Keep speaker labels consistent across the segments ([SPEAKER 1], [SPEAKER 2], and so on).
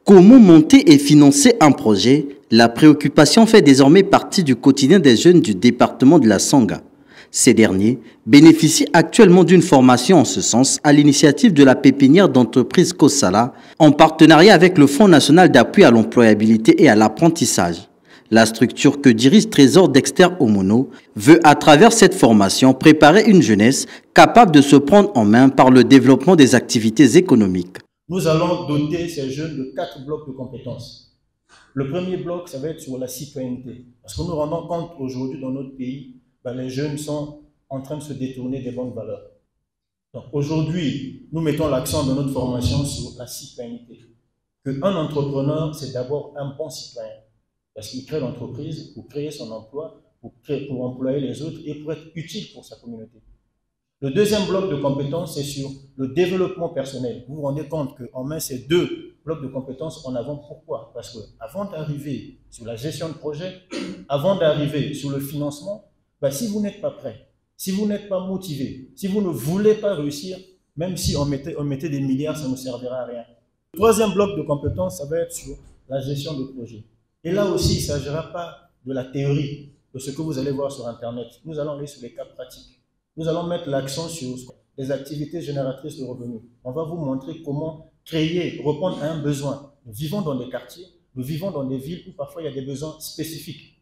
[SPEAKER 1] Comment monter et financer un projet? La préoccupation fait désormais partie du quotidien des jeunes du département de la Sangha. Ces derniers bénéficient actuellement d'une formation en ce sens à l'initiative de la pépinière d'entreprise Kosala en partenariat avec le Fonds national d'appui à l'employabilité et à l'apprentissage. La structure que dirige Trésor Dexter Omono veut à travers cette formation préparer une jeunesse capable de se prendre en main par le développement des activités économiques.
[SPEAKER 2] Nous allons doter ces jeunes de 4 blocs de compétences. Le premier bloc, ça va être sur la citoyenneté. Parce que nous nous rendons compte aujourd'hui dans notre pays, les jeunes sont en train de se détourner des bonnes valeurs. Donc aujourd'hui, nous mettons l'accent dans notre formation sur la citoyenneté. Qu'un entrepreneur, c'est d'abord un bon citoyen. Parce qu'il crée l'entreprise pour créer son emploi, pour employer les autres et pour être utile pour sa communauté. Le deuxième bloc de compétences, c'est sur le développement personnel. Vous vous rendez compte qu'en met ces 2 blocs de compétences en avant. Pourquoi? Parce qu'avant d'arriver sur la gestion de projet, avant d'arriver sur le financement, si vous n'êtes pas prêt, si vous n'êtes pas motivé, si vous ne voulez pas réussir, même si on mettait des milliards, ça ne servira à rien. Le troisième bloc de compétences, ça va être sur la gestion de projet. Et là aussi, il ne s'agira pas de la théorie, de ce que vous allez voir sur Internet. Nous allons aller sur les cas pratiques. Nous allons mettre l'accent sur les activités génératrices de revenus. On va vous montrer comment créer, répondre à un besoin. Nous vivons dans des quartiers, nous vivons dans des villes où parfois il y a des besoins spécifiques.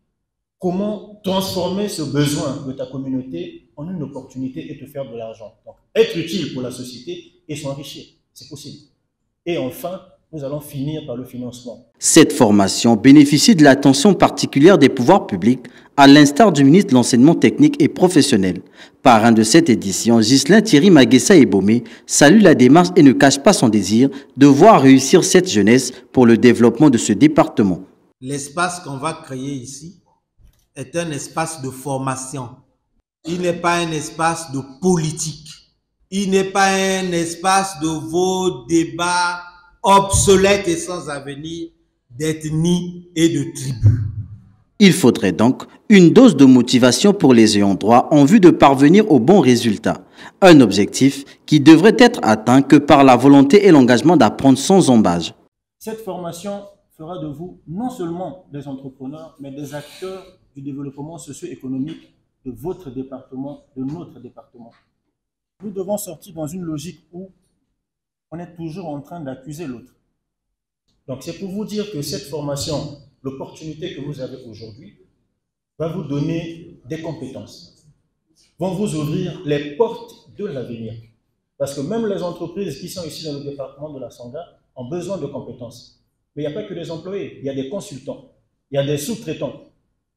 [SPEAKER 2] Comment transformer ce besoin de ta communauté en une opportunité et te faire de l'argent. Donc, être utile pour la société et s'enrichir, c'est possible. Et enfin, nous allons finir par le financement.
[SPEAKER 1] Cette formation bénéficie de l'attention particulière des pouvoirs publics, à l'instar du ministre de l'Enseignement technique et professionnel. Parrain de cette édition, Ghislain Thierry Maguessa Ebomé salue la démarche et ne cache pas son désir de voir réussir cette jeunesse pour le développement de ce département.
[SPEAKER 3] L'espace qu'on va créer ici est un espace de formation. Il n'est pas un espace de politique. Il n'est pas un espace de vos débats obsolètes et sans avenir d'ethnie et de tribus.
[SPEAKER 1] Il faudrait donc une dose de motivation pour les ayants droit en vue de parvenir aux bons résultats. Un objectif qui devrait être atteint que par la volonté et l'engagement d'apprendre sans embâge.
[SPEAKER 2] Cette formation fera de vous non seulement des entrepreneurs, mais des acteurs du développement socio-économique de votre département, de notre département. Nous devons sortir dans une logique où on est toujours en train d'accuser l'autre. Donc c'est pour vous dire que cette formation, l'opportunité que vous avez aujourd'hui, va vous donner des compétences, vont vous ouvrir les portes de l'avenir. Parce que même les entreprises qui sont ici dans le département de la Sangha ont besoin de compétences. Mais il n'y a pas que des employés, il y a des consultants, il y a des sous-traitants.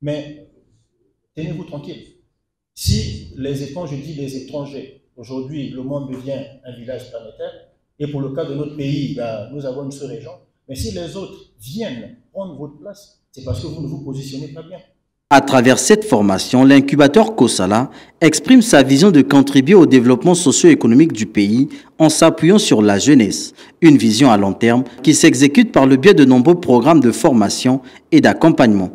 [SPEAKER 2] Mais tenez-vous tranquille. Si je dis les étrangers, aujourd'hui le monde devient un village planétaire, et pour le cas de notre pays, nous avons une seule région. Mais si les autres viennent prendre votre place, c'est parce que vous ne vous positionnez pas bien.
[SPEAKER 1] À travers cette formation, l'incubateur Kosala exprime sa vision de contribuer au développement socio-économique du pays en s'appuyant sur la jeunesse. Une vision à long terme qui s'exécute par le biais de nombreux programmes de formation et d'accompagnement.